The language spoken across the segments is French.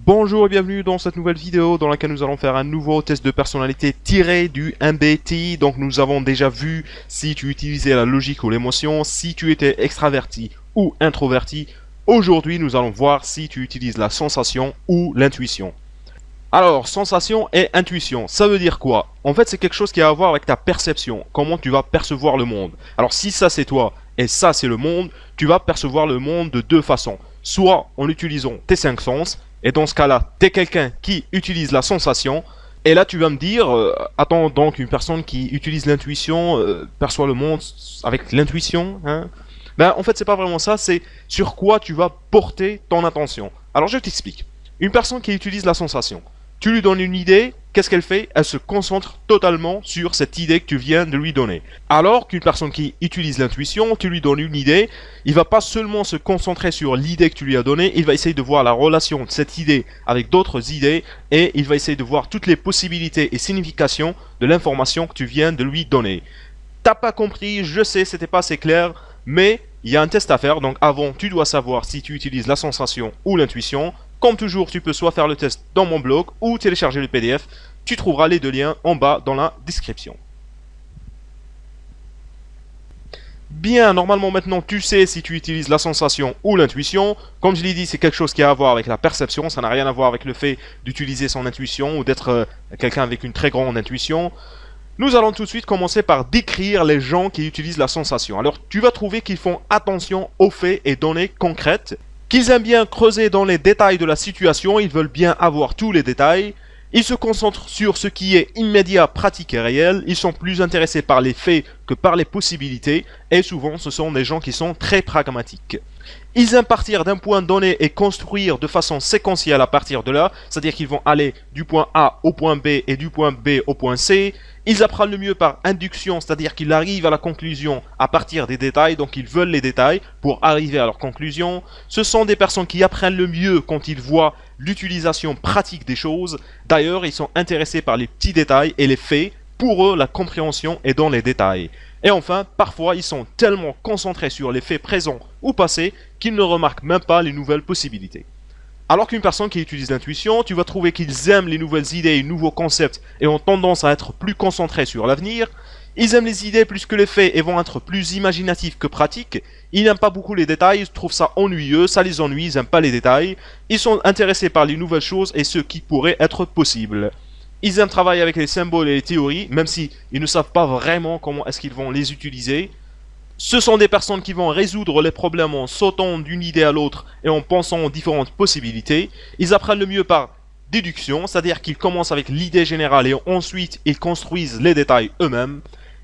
Bonjour et bienvenue dans cette nouvelle vidéo dans laquelle nous allons faire un nouveau test de personnalité tiré du MBTI. Donc nous avons déjà vu si tu utilisais la logique ou l'émotion, si tu étais extraverti ou introverti. Aujourd'hui nous allons voir si tu utilises la sensation ou l'intuition. Alors, sensation et intuition, ça veut dire quoi? En fait, c'est quelque chose qui a à voir avec ta perception, comment tu vas percevoir le monde. Alors, si ça c'est toi et ça c'est le monde, tu vas percevoir le monde de deux façons. Soit en utilisant tes cinq sens, et dans ce cas-là, tu es quelqu'un qui utilise la sensation, et là tu vas me dire, attends, donc une personne qui utilise l'intuition perçoit le monde avec l'intuition, hein? Ben, en fait, c'est pas vraiment ça, c'est sur quoi tu vas porter ton attention. Alors, je t'explique. Une personne qui utilise la sensation, tu lui donnes une idée, qu'est-ce qu'elle fait? Elle se concentre totalement sur cette idée que tu viens de lui donner. Alors qu'une personne qui utilise l'intuition, tu lui donnes une idée, il va pas seulement se concentrer sur l'idée que tu lui as donnée, il va essayer de voir la relation de cette idée avec d'autres idées et il va essayer de voir toutes les possibilités et significations de l'information que tu viens de lui donner. T'as pas compris, je sais, c'était pas assez clair, mais il y a un test à faire, donc avant, tu dois savoir si tu utilises la sensation ou l'intuition. Comme toujours, tu peux soit faire le test dans mon blog ou télécharger le PDF. Tu trouveras les deux liens en bas dans la description. Bien, normalement maintenant tu sais si tu utilises la sensation ou l'intuition. Comme je l'ai dit, c'est quelque chose qui a à voir avec la perception. Ça n'a rien à voir avec le fait d'utiliser son intuition ou d'être quelqu'un avec une très grande intuition. Nous allons tout de suite commencer par décrire les gens qui utilisent la sensation. Alors tu vas trouver qu'ils font attention aux faits et données concrètes, qu'ils aiment bien creuser dans les détails de la situation, ils veulent bien avoir tous les détails, ils se concentrent sur ce qui est immédiat, pratique et réel, ils sont plus intéressés par les faits que par les possibilités, et souvent ce sont des gens qui sont très pragmatiques. Ils aiment partir d'un point donné et construire de façon séquentielle à partir de là, c'est-à-dire qu'ils vont aller du point A au point B et du point B au point C. Ils apprennent le mieux par induction, c'est-à-dire qu'ils arrivent à la conclusion à partir des détails, donc ils veulent les détails pour arriver à leur conclusion. Ce sont des personnes qui apprennent le mieux quand ils voient l'utilisation pratique des choses. D'ailleurs, ils sont intéressés par les petits détails et les faits. Pour eux, la compréhension est dans les détails. Et enfin, parfois, ils sont tellement concentrés sur les faits présents ou passés qu'ils ne remarquent même pas les nouvelles possibilités. Alors qu'une personne qui utilise l'intuition, tu vas trouver qu'ils aiment les nouvelles idées et nouveaux concepts et ont tendance à être plus concentrés sur l'avenir. Ils aiment les idées plus que les faits et vont être plus imaginatifs que pratiques. Ils n'aiment pas beaucoup les détails, ils trouvent ça ennuyeux, ça les ennuie, ils n'aiment pas les détails. Ils sont intéressés par les nouvelles choses et ce qui pourrait être possible. Ils aiment travailler avec les symboles et les théories, même si ils ne savent pas vraiment comment est-ce qu'ils vont les utiliser. Ce sont des personnes qui vont résoudre les problèmes en sautant d'une idée à l'autre et en pensant aux différentes possibilités. Ils apprennent le mieux par déduction, c'est-à-dire qu'ils commencent avec l'idée générale et ensuite ils construisent les détails eux-mêmes.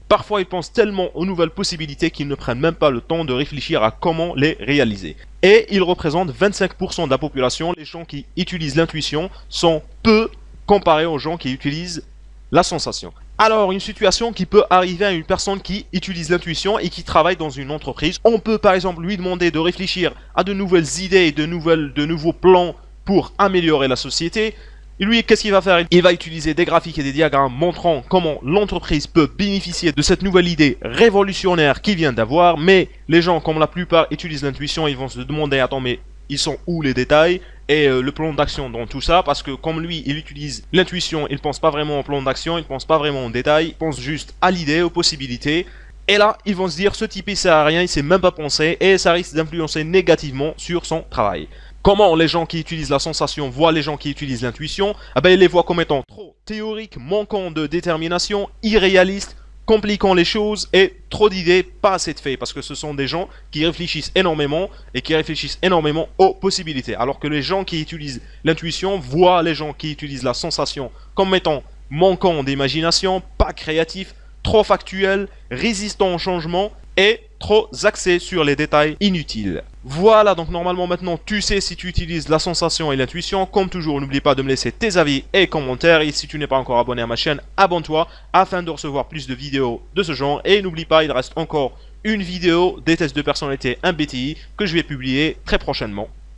Parfois ils pensent tellement aux nouvelles possibilités qu'ils ne prennent même pas le temps de réfléchir à comment les réaliser. Et ils représentent 25% de la population. Les gens qui utilisent l'intuition sont peu comparés aux gens qui utilisent la sensation. Alors, une situation qui peut arriver à une personne qui utilise l'intuition et qui travaille dans une entreprise. On peut par exemple lui demander de réfléchir à de nouvelles idées et de nouveaux plans pour améliorer la société. Et lui, qu'est-ce qu'il va faire? Il va utiliser des graphiques et des diagrammes montrant comment l'entreprise peut bénéficier de cette nouvelle idée révolutionnaire qu'il vient d'avoir. Mais les gens, comme la plupart utilisent l'intuition, ils vont se demander, attends, mais ils sont où les détails et le plan d'action dans tout ça? Parce que comme lui, il utilise l'intuition, il ne pense pas vraiment au plan d'action, il ne pense pas vraiment aux détails, il pense juste à l'idée, aux possibilités. Et là, ils vont se dire, ce type il sert à rien, il sait même pas penser, et ça risque d'influencer négativement sur son travail. Comment les gens qui utilisent la sensation voient les gens qui utilisent l'intuition? Ah ben, ils les voient comme étant trop théoriques, manquant de détermination, irréalistes, compliquant les choses et trop d'idées, pas assez de faits, parce que ce sont des gens qui réfléchissent énormément et qui réfléchissent énormément aux possibilités. Alors que les gens qui utilisent l'intuition voient les gens qui utilisent la sensation comme étant manquant d'imagination, pas créatifs, trop factuels, résistants au changement et trop axés sur les détails inutiles. Voilà, donc normalement maintenant tu sais si tu utilises la sensation et l'intuition. Comme toujours, n'oublie pas de me laisser tes avis et commentaires. Et si tu n'es pas encore abonné à ma chaîne, abonne-toi afin de recevoir plus de vidéos de ce genre. Et n'oublie pas, il reste encore une vidéo des tests de personnalité MBTI que je vais publier très prochainement.